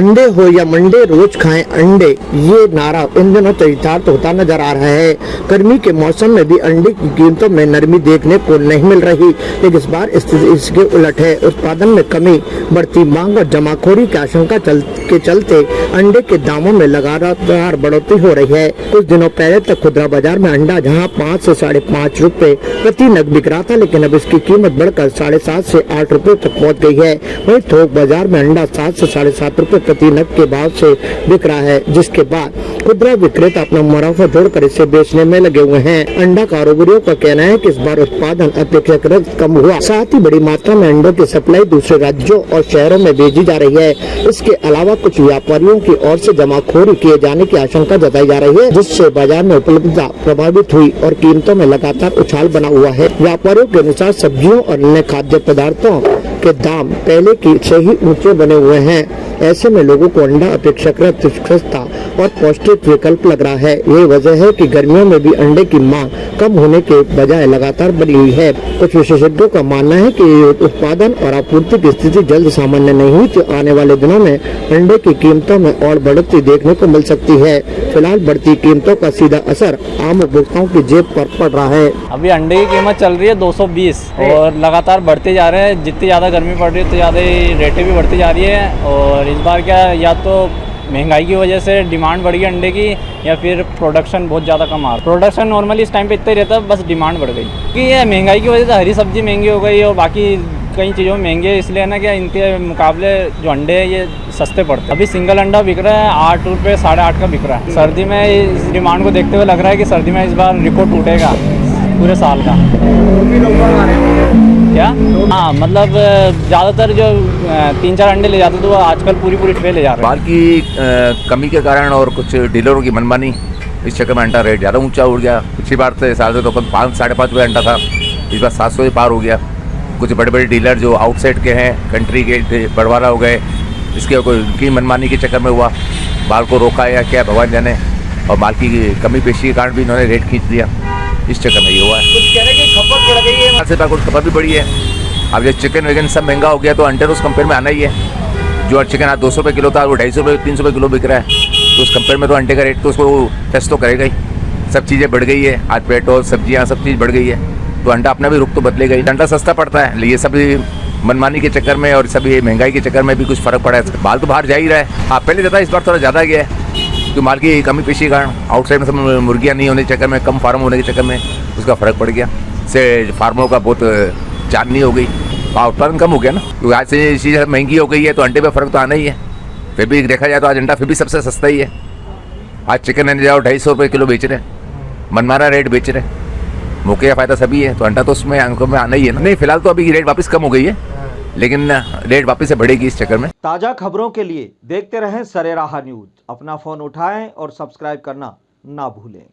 Sunday हो या Monday रोज खाएं अंडे, ये नारा इन दिनों चरितार्थ होता नजर आ रहा है। गर्मी के मौसम में भी अंडे की कीमतों में नरमी देखने को नहीं मिल रही, लेकिन इस बार स्थिति इसके उलट है। उत्पादन में कमी, बढ़ती मांग और जमाखोरी की आशंका के चलते अंडे के दामों में लगातार बढ़ोतरी हो रही है। कुछ दिनों पहले तक खुदरा बाजार में अंडा जहां 5 से 5.5 रुपए प्रति नग बिक रहा था, लेकिन अब इसकी कीमत बढ़कर 7.5 से 8 रुपए तक पहुंच गई है। वहीं थोक बाजार में अंडा 7 से 7.5 रुपए प्रति नग के भाव से बिक रहा है, जिसके बाद खुदरा विक्रेता अपना मुनाफा जोड़कर इसे बेचने में लगे हुए हैं। अंडा कारोबारियों का कहना है कि इस बार उत्पादन अपेक्षाकृत कम हुआ, साथ ही बड़ी मात्रा में अंडों की सप्लाई दूसरे राज्यों और शहरों में भेजी जा रही है। इसके अलावा कुछ व्यापारियों की ओर से जमाखोरी किए जाने की आशंका जताई जा रही है, जिससे बाजार में उपलब्धता प्रभावित हुई और कीमतों में लगातार उछाल बना हुआ है। व्यापारियों के अनुसार सब्जियों और अन्य खाद्य पदार्थों के दाम पहले की से ही ऊंचे बने हुए हैं। ऐसे में लोगों को अंडा अपेक्षाकृत सस्ता और पौष्टिक विकल्प लग रहा है। यही वजह है कि गर्मियों में भी अंडे की मांग कम होने के बजाय लगातार बढ़ी हुई है। कुछ विशेषज्ञों का मानना है कि उत्पादन और आपूर्ति की स्थिति जल्द सामान्य नहीं हुई तो आने वाले दिनों में अंडे की कीमतों में और बढ़ोतरी देखने को मिल सकती है। फिलहाल बढ़ती कीमतों का सीधा असर आम उपभोक्ताओं की जेब पर पड़ रहा है। अभी अंडे की कीमत चल रही है 220 और लगातार बढ़ते जा रहे हैं। जितनी ज़्यादा गर्मी पड़ रही है तो ज़्यादा रेटें भी बढ़ती जा रही है। और इस बार क्या या तो महंगाई की वजह से डिमांड बढ़ गई अंडे की, या फिर प्रोडक्शन बहुत ज़्यादा कम आ रहा है। प्रोडक्शन नॉर्मली इस टाइम पे इतना ही रहता है, बस डिमांड बढ़ गई क्योंकि ये महंगाई की वजह से हरी सब्जी महंगी हो गई और बाकी कई चीज़ों में महंगे, इसलिए ना क्या इनके मुकाबले जो अंडे हैं ये सस्ते पड़ते हैं। अभी सिंगल अंडा बिक रहा है 8 रुपये 8.5 का बिक रहा है। सर्दी में इस डिमांड को देखते हुए लग रहा है कि सर्दी में इस बार रिकॉर्ड टूटेगा पूरे साल का। क्या? हाँ, मतलब ज़्यादातर जो 3-4 अंडे ले जाते थे वो आजकल पूरी ट्रे ले जा रहे हैं। माल की कमी के कारण और कुछ डीलरों की मनमानी, इस चक्कर में अंडा रेट ज़्यादा ऊंचा उड़ गया। पिछली बार साल से तो 5-5.5 रुपये अंडा था, इस बार 700 से पार हो गया। कुछ बड़े बड़े डीलर जो आउटसाइड के हैं, कंट्री के बड़वाला हो गए, इसके कोई उनकी मनमानी के चक्कर में हुआ, माल को रोका या क्या भगवान जाने, और माल की कमी पेशी के कारण भी इन्होंने रेट खींच दिया। इस चक्कर में ये हुआ है। कुछ कह रहे हैं कि खपत बढ़ गई है, से कुछ खपत भी बढ़ी है। अब जब चिकन वगैरह सब महंगा हो गया तो अंडे तो उस कंपेयर में आना ही है। जो चिकन आज 200 रुपये किलो था वो 250 रुपये 300 रुपये किलो बिक रहा है, तो उस कंपेयर में तो अंडे का रेट तो उसको टेस्ट तो करेगा ही। सब चीज़ें बढ़ गई है, आज पेट्रोल सब्जियाँ सब चीज़ बढ़ गई है, तो अंडा अपना भी रुख तो बदलेगा ही। अंडा सस्ता पड़ता है, ये सभी मनमानी के चक्कर में और सभी महंगाई के चक्कर में भी कुछ फर्क पड़ा है। माल तो बाहर जा ही रहा है। हाँ, पहले जाता है, इस बार थोड़ा ज़्यादा गया है तो माल की कमी पेशी के कारण आउटसाइड में सब मुर्गियाँ नहीं होने के चक्कर में, कम फार्म होने के चक्कर में उसका फ़र्क पड़ गया। से फार्मरों का बहुत जान नहीं हो गई, उत्पादन कम हो गया ना, क्योंकि आज से चीज़ महंगी हो गई है तो अंडे पे फ़र्क तो आना ही है। फिर भी देखा जाए तो आज अंडा फिर भी सबसे सस्ता ही है। आज चिकन लेने जाओ 250 रुपये किलो बेच रहे हैं, मनमाना रेट बेच रहे हैं। मौके का फ़ायदा सभी है, तो अंडा तो उसमें अंकों में आना ही है ना। नहीं, फिलहाल तो अभी रेट वापस कम हो गई है, लेकिन रेट वापस से बढ़ेगी इस चक्कर में। ताज़ा खबरों के लिए देखते रहें सरेराह न्यूज़। अपना फ़ोन उठाएं और सब्सक्राइब करना ना भूलें।